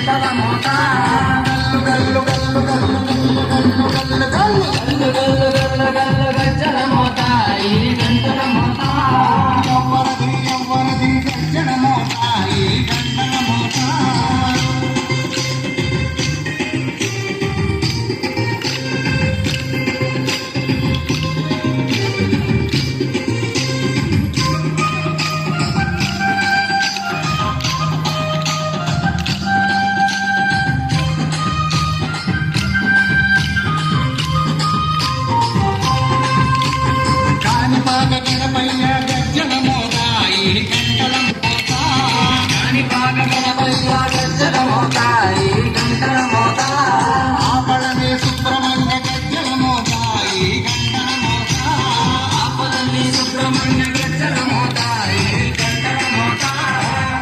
గంటల మోత గల్లు గల్లు గల్లు గల్లు గల్లు గల్లు గల్లు గల్లు గల్లు గల్లు గజ్జల మోత ఇది గంటల మోత ఎవ్వరది ఎవ్వరది గజ్జల మోత ఈ గంటల మోత గణపయ్య గజ్జల మోత ఈ గంటల మోత కాణిపాక గణపయ్య గజ్జల మోత ఈ గంటల మోత ఆపళని సుబ్రహ్మణ్య గజ్జల మోత ఈ గంటల మోత ఆపళని సుబ్రహ్మణ్య గజ్జల మోత ఈ గంటల మోత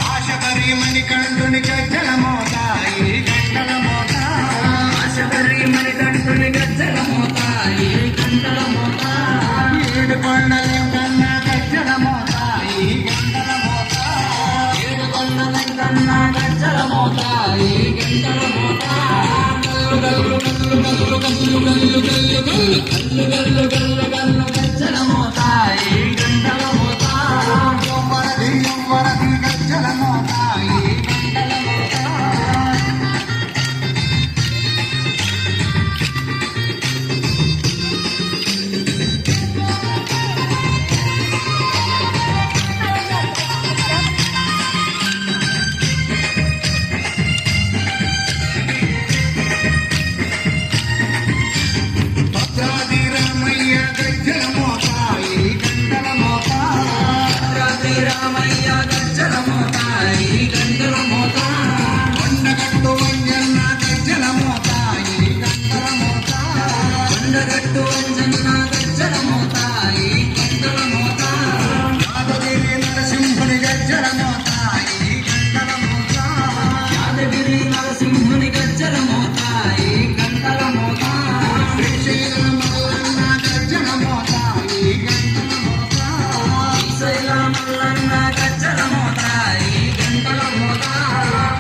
ఆశబరి మణికంఠుని గజ్జల మోత ఈ గంటల మోత ఆశబరి మణికంఠుని గజ్జల మోత ఈ గంటల మోత ఏడు కొండలింగన్న గజ్జల మోత ఈ గంటల మోత ఏడు కొండలింగన్న గజ్జల మోత ఈ గంటల మోత గల్లు గల్లు గల్లు గల్లు గల్లు గల్లు గల్లు గల్లు గల్లు గల్లు గజ్జల మోత ఈ గంటల మోత ఎవ్వరది ఎవ్వరది గజ్జల మోత ఈ గంటల మోత రామయ్య గజ్జల మోత ఈ గంటల మోత కొండగట్టు వంజన్న గజ్జల మోత ఈ గంటల మోత కొండగట్టు వంజన్న గజ్జల మోత ఈ గంటల మోత యాదగిరి నరసింహుని గజ్జల మోత ఈ గంటల మోత యాదగిరి నరసింహుని గజ్జల మోత ఈ గంటల మోత శ్రీశైలం మల్లన్న గజ్జల మోత ఈ గంటల మోత శ్రీశైలం మల్లన్న గజ్జల మోత ఈ గంటల మోత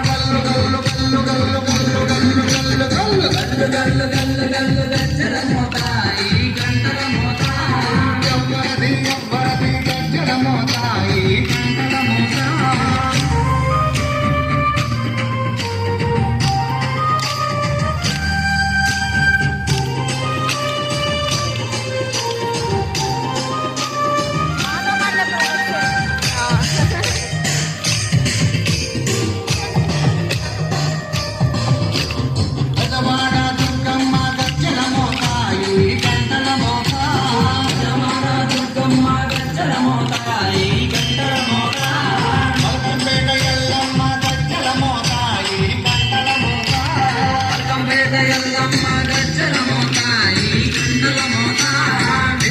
గల్లు గల్లు గల్లు గల్లు గల్లు గల్లు గల్లు గల్లు గల్లు గల్లు గల్లు గల్లు గజ్జల మోత ఈ గంటల మోత ఎవ్వరది ఎవ్వరది గజ్జల మోత ఈ గంటల మోత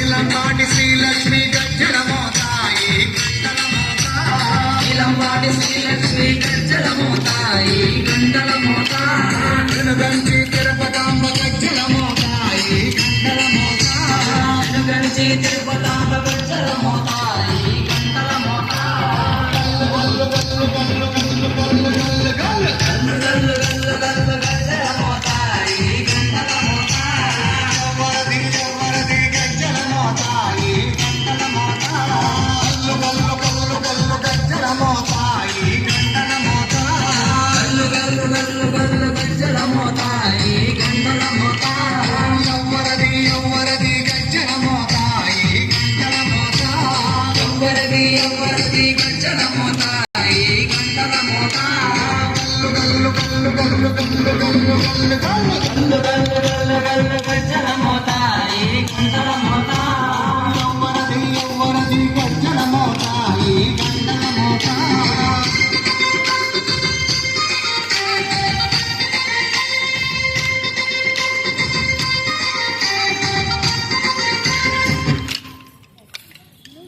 శ్రీలక్ష్మి గజ్జల మోత ఈ గంటల మోత నీలంబాటి శ్రీలక్ష్మి గజ్జల మోత ఈ గంటల మోత వెనుగంచి తిరుపతాంబ గజ్జల మోత ఈ గంటల మోత వెనుగంచి తిరుపతాంబ గజ్జల మోత ఈ గంటల మోత గల్లు గల్లు గల్లు గల్లు గల్లు గల్లు గల్లు గల్లు గల్లు గల్లు గల్లు గజ్జల మోత ఈ గంటల మోత ఎవ్వరది ఎవ్వరది గజ్జల మోత ఈ గంటల మోత గల్లు గల్లు గల్లు గజ్జల మోత ఈ గంటల మోత గల్లు గల్లు గల్లు గల్లు గజ్జల మోత ఈ గంటల మోత ఎవ్వరది ఎవ్వరది గజ్జల మోత ఈ గంటల మోత ఎవ్వరది ఎవ్వరది గజ్జల మోత ఈ గంటల మోత గల్లు గల్లు గల్లు గల్లు గల్లు గల్లు గల్లు